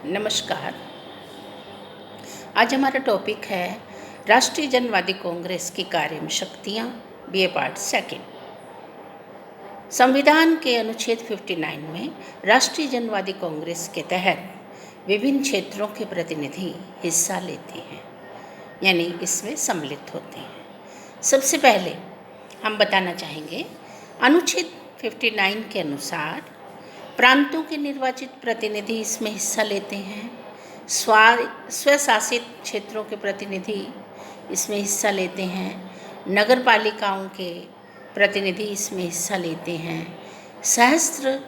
नमस्कार। आज हमारा टॉपिक है राष्ट्रीय जनवादी कांग्रेस की कार्यम शक्तियाँ, बीए पार्ट सेकंड। संविधान के अनुच्छेद 59 में राष्ट्रीय जनवादी कांग्रेस के तहत विभिन्न क्षेत्रों के प्रतिनिधि हिस्सा लेते हैं, यानी इसमें सम्मिलित होते हैं। सबसे पहले हम बताना चाहेंगे, अनुच्छेद 59 के अनुसार प्रांतों के निर्वाचित प्रतिनिधि इसमें हिस्सा लेते हैं। स्वशासित क्षेत्रों के प्रतिनिधि इसमें हिस्सा लेते हैं। नगर पालिकाओं के प्रतिनिधि इसमें हिस्सा लेते हैं। सशस्त्र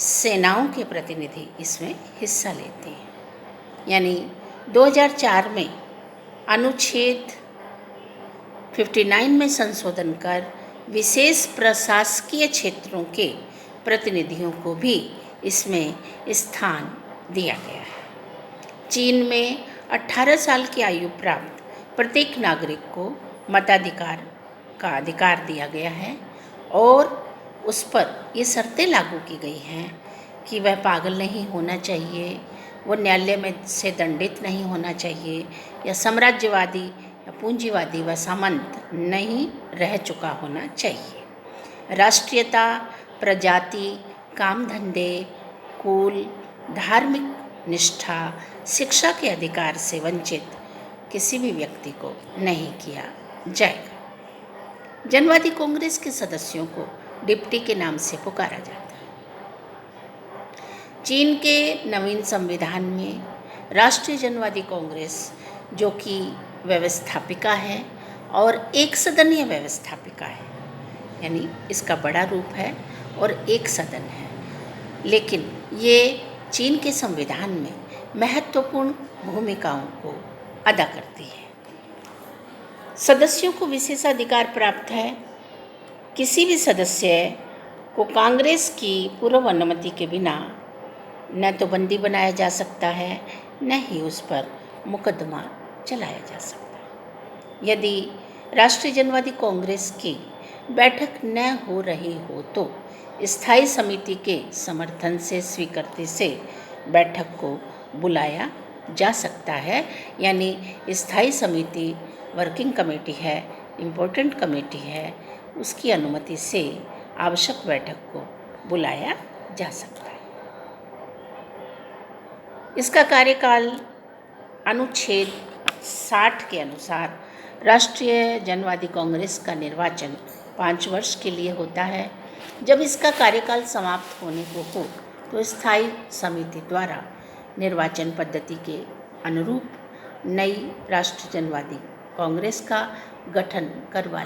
सेनाओं के प्रतिनिधि इसमें हिस्सा लेते हैं। यानी 2004 में अनुच्छेद 59 में संशोधन कर विशेष प्रशासकीय क्षेत्रों के प्रतिनिधियों को भी इसमें स्थान दिया गया है। चीन में 18 साल की आयु प्राप्त प्रत्येक नागरिक को मताधिकार का अधिकार दिया गया है और उस पर ये शर्तें लागू की गई हैं कि वह पागल नहीं होना चाहिए, वो न्यायालय में से दंडित नहीं होना चाहिए, या साम्राज्यवादी या पूंजीवादी व सामंत नहीं रह चुका होना चाहिए। राष्ट्रीयता, प्रजाति, काम धंधे, कुल, धार्मिक निष्ठा, शिक्षा के अधिकार से वंचित किसी भी व्यक्ति को नहीं किया जाएगा। जनवादी कांग्रेस के सदस्यों को डिप्टी के नाम से पुकारा जाता है। चीन के नवीन संविधान में राष्ट्रीय जनवादी कांग्रेस, जो कि व्यवस्थापिका है और एक सदनीय व्यवस्थापिका है, यानी इसका बड़ा रूप है और एक सदन है, लेकिन ये चीन के संविधान में महत्वपूर्ण भूमिकाओं को अदा करती है। सदस्यों को विशेषाधिकार प्राप्त है। किसी भी सदस्य को कांग्रेस की पूर्व अनुमति के बिना न तो बंदी बनाया जा सकता है, न ही उस पर मुकदमा चलाया जा सकता है। यदि राष्ट्रीय जनवादी कांग्रेस की बैठक न हो रही हो तो स्थायी समिति के समर्थन से, स्वीकृति से बैठक को बुलाया जा सकता है। यानी स्थायी समिति वर्किंग कमेटी है, इम्पोर्टेंट कमेटी है, उसकी अनुमति से आवश्यक बैठक को बुलाया जा सकता है। इसका कार्यकाल अनुच्छेद 60 के अनुसार राष्ट्रीय जनवादी कांग्रेस का निर्वाचन 5 वर्ष के लिए होता है। जब इसका कार्यकाल समाप्त होने को हो तो स्थायी समिति द्वारा निर्वाचन पद्धति के अनुरूप नई राष्ट्रीय जनवादी कांग्रेस का गठन करवा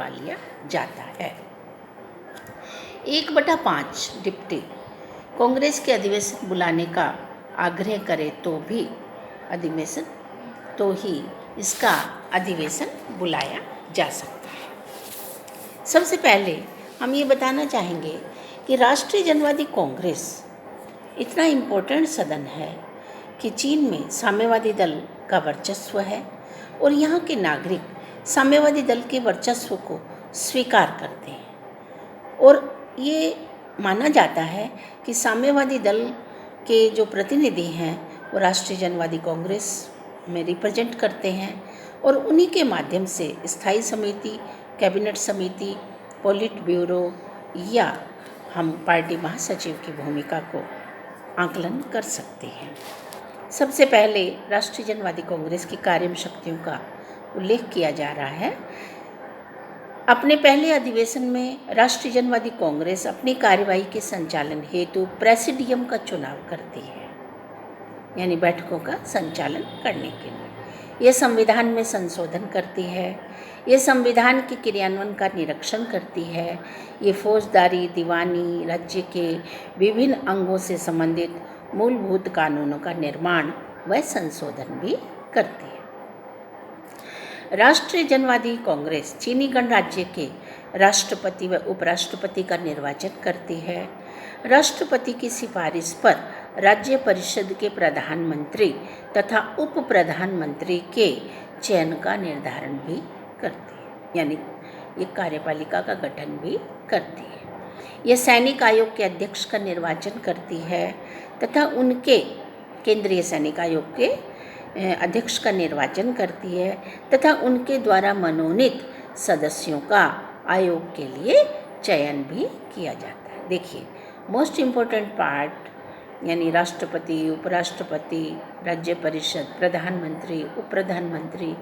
लिया जाता है। 1/5 डिप्टी कांग्रेस के अधिवेशन बुलाने का आग्रह करे तो ही इसका अधिवेशन बुलाया जा सकता है। सबसे पहले हम ये बताना चाहेंगे कि राष्ट्रीय जनवादी कांग्रेस इतना इम्पोर्टेंट सदन है कि चीन में साम्यवादी दल का वर्चस्व है और यहाँ के नागरिक साम्यवादी दल के वर्चस्व को स्वीकार करते हैं और ये माना जाता है कि साम्यवादी दल के जो प्रतिनिधि हैं वो राष्ट्रीय जनवादी कांग्रेस में रिप्रेजेंट करते हैं और उन्हीं के माध्यम से स्थायी समिति, कैबिनेट समिति, पोलिट ब्यूरो या हम पार्टी महासचिव की भूमिका को आकलन कर सकते हैं। सबसे पहले राष्ट्रीय जनवादी कांग्रेस की कार्यम शक्तियों का उल्लेख किया जा रहा है। अपने पहले अधिवेशन में राष्ट्रीय जनवादी कांग्रेस अपनी कार्यवाही के संचालन हेतु प्रेसिडियम का चुनाव करती है, यानी बैठकों का संचालन करने के लिए। यह संविधान में संशोधन करती है, ये संविधान के क्रियान्वयन का निरीक्षण करती है, ये फौजदारी, दीवानी, राज्य के विभिन्न अंगों से संबंधित मूलभूत कानूनों का निर्माण व संशोधन भी करती है। राष्ट्रीय जनवादी कांग्रेस चीनी गणराज्य के राष्ट्रपति व उपराष्ट्रपति का निर्वाचन करती है। राष्ट्रपति की सिफारिश पर राज्य परिषद के प्रधानमंत्री तथा उप प्रधानमंत्री के चयन का निर्धारण भी करती है, यानी ये कार्यपालिका का गठन भी करती है। यह सैनिक आयोग के अध्यक्ष का निर्वाचन करती है तथा उनके केंद्रीय सैनिक आयोग के अध्यक्ष का निर्वाचन करती है तथा उनके द्वारा मनोनीत सदस्यों का आयोग के लिए चयन भी किया जाता है। देखिए, मोस्ट इम्पोर्टेंट पार्ट यानी राष्ट्रपति, उपराष्ट्रपति, राज्य परिषद, प्रधानमंत्री, उप प्रधानमंत्री,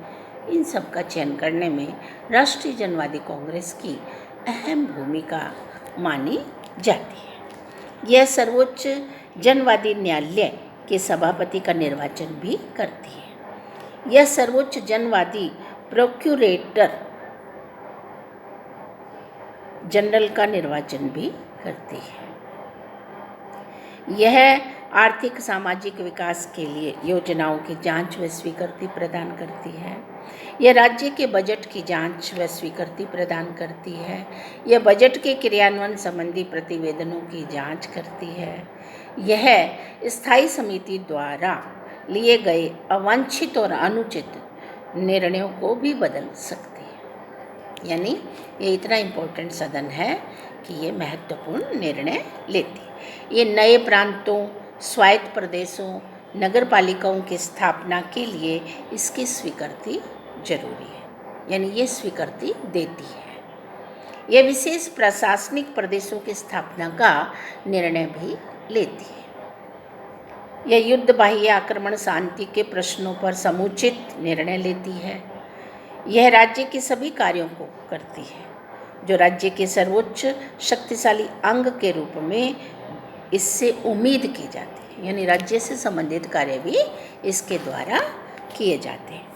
इन सब का चयन करने में राष्ट्रीय जनवादी कांग्रेस की अहम भूमिका मानी जाती है। यह सर्वोच्च जनवादी न्यायालय के सभापति का निर्वाचन भी करती है। यह सर्वोच्च जनवादी प्रोक्यूरेटर जनरल का निर्वाचन भी करती है। यह आर्थिक सामाजिक विकास के लिए योजनाओं की जांच व स्वीकृति प्रदान करती है। यह राज्य के बजट की जांच व स्वीकृति प्रदान करती है। यह बजट के क्रियान्वयन संबंधी प्रतिवेदनों की जांच करती है। यह स्थायी समिति द्वारा लिए गए अवांछित और अनुचित निर्णयों को भी बदल सकती है। यानी ये इतना इम्पोर्टेंट सदन है कि ये महत्वपूर्ण निर्णय लेती है। ये नए प्रांतों, स्वायत्त प्रदेशों, नगर पालिकाओं की स्थापना के लिए इसकी स्वीकृति जरूरी है, यानी ये स्वीकृति देती है। यह विशेष प्रशासनिक प्रदेशों की स्थापना का निर्णय भी लेती है। यह युद्ध, बाह्य आक्रमण, शांति के प्रश्नों पर समुचित निर्णय लेती है। यह राज्य के सभी कार्यों को करती है जो राज्य के सर्वोच्च शक्तिशाली अंग के रूप में इससे उम्मीद की जाती है, यानी राज्य से संबंधित कार्य भी इसके द्वारा किए जाते हैं।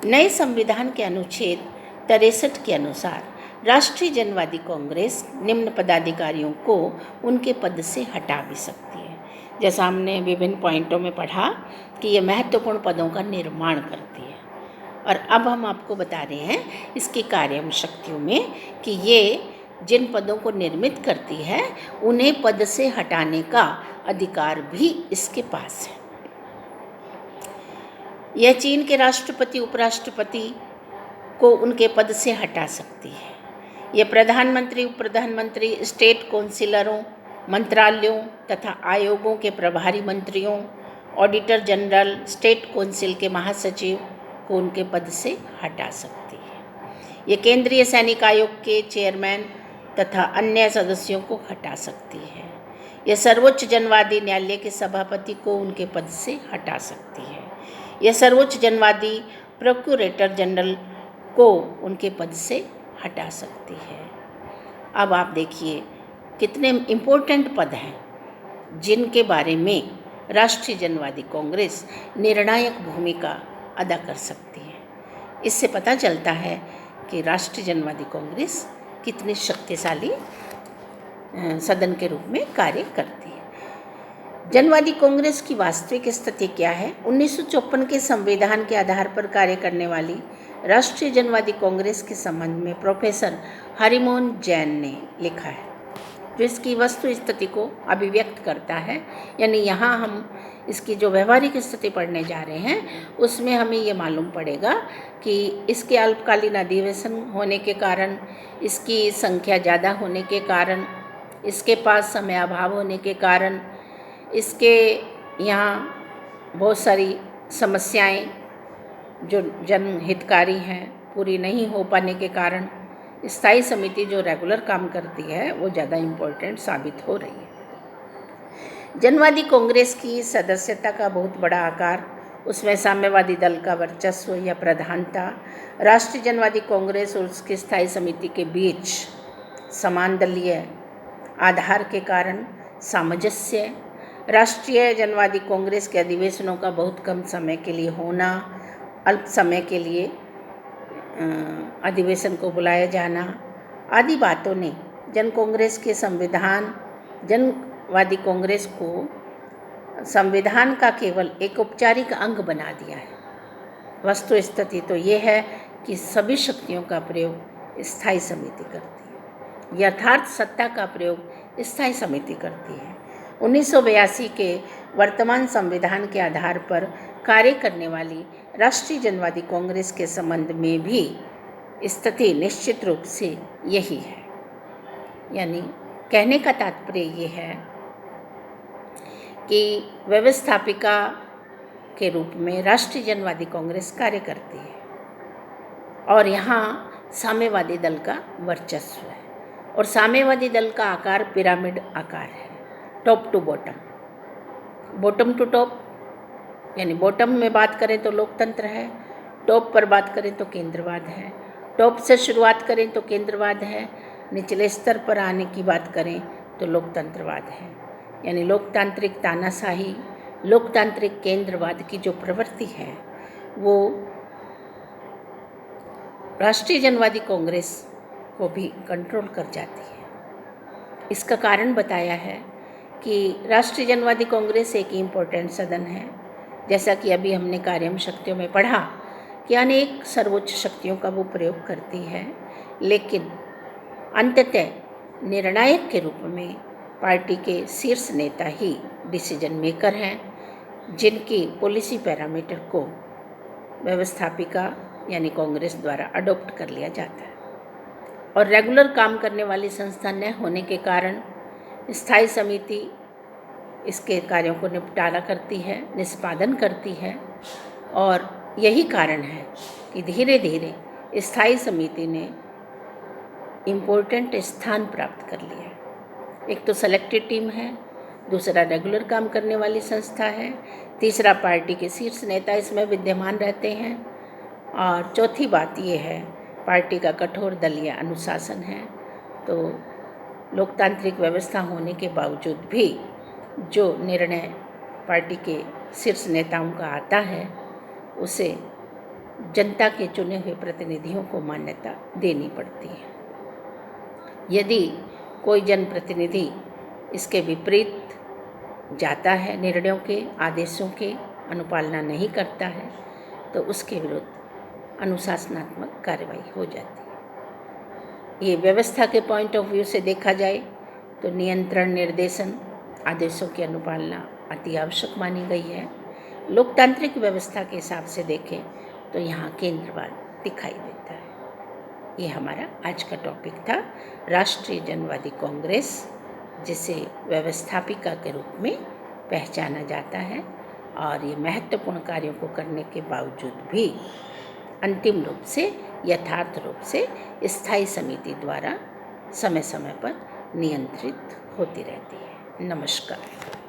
नए संविधान के अनुच्छेद 63 के अनुसार राष्ट्रीय जनवादी कांग्रेस निम्न पदाधिकारियों को उनके पद से हटा भी सकती है। जैसा हमने विभिन्न पॉइंटों में पढ़ा कि ये महत्वपूर्ण पदों का निर्माण करती है, और अब हम आपको बता रहे हैं इसकी कार्यम शक्तियों में कि ये जिन पदों को निर्मित करती है उन्हें पद से हटाने का अधिकार भी इसके पास है। यह चीन के राष्ट्रपति, उपराष्ट्रपति को उनके पद से हटा सकती है। यह प्रधानमंत्री, उप प्रधानमंत्री, स्टेट काउंसिलरों, मंत्रालयों तथा आयोगों के प्रभारी मंत्रियों, ऑडिटर जनरल, स्टेट काउंसिल के महासचिव को उनके पद से हटा सकती है। ये केंद्रीय सैनिक आयोग के चेयरमैन तथा अन्य सदस्यों को हटा सकती है। यह सर्वोच्च जनवादी न्यायालय के सभापति को उनके पद से हटा सकती है। यह सर्वोच्च जनवादी प्रोक्यूरेटर जनरल को उनके पद से हटा सकती है। अब आप देखिए कितने इम्पोर्टेंट पद हैं जिनके बारे में राष्ट्रीय जनवादी कांग्रेस निर्णायक भूमिका अदा कर सकती है। इससे पता चलता है कि राष्ट्रीय जनवादी कांग्रेस कितनी शक्तिशाली सदन के रूप में कार्य करती है। जनवादी कांग्रेस की वास्तविक स्थिति क्या है? 1954 के संविधान के आधार पर कार्य करने वाली राष्ट्रीय जनवादी कांग्रेस के संबंध में प्रोफेसर हरिमोहन जैन ने लिखा है, जो इसकी वस्तु स्थिति को अभिव्यक्त करता है। यानी यहाँ हम इसकी जो व्यवहारिक स्थिति पढ़ने जा रहे हैं उसमें हमें ये मालूम पड़ेगा कि इसके अल्पकालीन अधिवेशन होने के कारण, इसकी संख्या ज़्यादा होने के कारण, इसके पास समय अभाव होने के कारण, इसके यहाँ बहुत सारी समस्याएं जो जनहितकारी हैं पूरी नहीं हो पाने के कारण स्थायी समिति जो रेगुलर काम करती है वो ज़्यादा इम्पोर्टेंट साबित हो रही है। जनवादी कांग्रेस की सदस्यता का बहुत बड़ा आकार, उसमें साम्यवादी दल का वर्चस्व या प्रधानता, राष्ट्रीय जनवादी कांग्रेस और उसकी स्थायी समिति के बीच समान दलीय आधार के कारण सामंजस्य, राष्ट्रीय जनवादी कांग्रेस के अधिवेशनों का बहुत कम समय के लिए होना, अल्प समय के लिए अधिवेशन को बुलाया जाना आदि बातों ने जनवादी कांग्रेस को संविधान का केवल एक औपचारिक अंग बना दिया है। वस्तु स्थिति तो ये है कि सभी शक्तियों का प्रयोग स्थायी समिति करती है, यथार्थ सत्ता का प्रयोग स्थायी समिति करती है। 1982 के वर्तमान संविधान के आधार पर कार्य करने वाली राष्ट्रीय जनवादी कांग्रेस के संबंध में भी स्थिति निश्चित रूप से यही है। यानी कहने का तात्पर्य ये है कि व्यवस्थापिका के रूप में राष्ट्रीय जनवादी कांग्रेस कार्य करती है और यहाँ साम्यवादी दल का वर्चस्व है। और साम्यवादी दल का आकार पिरामिड आकार है, top to bottom, bottom to top, यानी बॉटम में बात करें तो लोकतंत्र है, टॉप पर बात करें तो केंद्रवाद है, टॉप से शुरुआत करें तो केंद्रवाद है, निचले स्तर पर आने की बात करें तो लोकतंत्रवाद है। यानी लोकतांत्रिक तानाशाही, लोकतांत्रिक केंद्रवाद की जो प्रवृत्ति है वो राष्ट्रीय जनवादी कांग्रेस को भी कंट्रोल कर जाती है। इसका कारण बताया है कि राष्ट्रीय जनवादी कांग्रेस एक इम्पोर्टेंट सदन है, जैसा कि अभी हमने कार्यम शक्तियों में पढ़ा कि अनेक सर्वोच्च शक्तियों का वो प्रयोग करती है, लेकिन अंततः निर्णायक के रूप में पार्टी के शीर्ष नेता ही डिसीजन मेकर हैं, जिनकी पॉलिसी पैरामीटर को व्यवस्थापिका यानी कांग्रेस द्वारा अडॉप्ट कर लिया जाता है। और रेगुलर काम करने वाली संस्था न होने के कारण स्थायी समिति इसके कार्यों को निपटारा करती है, निष्पादन करती है। और यही कारण है कि धीरे धीरे स्थायी समिति ने इम्पोर्टेंट स्थान प्राप्त कर लिया है। एक तो सेलेक्टेड टीम है, दूसरा रेगुलर काम करने वाली संस्था है, तीसरा पार्टी के शीर्ष नेता इसमें विद्यमान रहते हैं, और चौथी बात ये है पार्टी का कठोर दलीय अनुशासन है। तो लोकतांत्रिक व्यवस्था होने के बावजूद भी जो निर्णय पार्टी के शीर्ष नेताओं का आता है उसे जनता के चुने हुए प्रतिनिधियों को मान्यता देनी पड़ती है। यदि कोई जनप्रतिनिधि इसके विपरीत जाता है, निर्णयों के आदेशों के अनुपालना नहीं करता है, तो उसके विरुद्ध अनुशासनात्मक कार्रवाई हो जाती है। ये व्यवस्था के पॉइंट ऑफ व्यू से देखा जाए तो नियंत्रण, निर्देशन, आदेशों की अनुपालना अति आवश्यक मानी गई है। लोकतांत्रिक व्यवस्था के हिसाब से देखें तो यहाँ केंद्रवाद दिखाई देता है। ये हमारा आज का टॉपिक था, राष्ट्रीय जनवादी कांग्रेस, जिसे व्यवस्थापिका के रूप में पहचाना जाता है और ये महत्वपूर्ण कार्यों को करने के बावजूद भी अंतिम रूप से, यथार्थ रूप से स्थायी समिति द्वारा समय समय पर नियंत्रित होती रहती है। नमस्कार।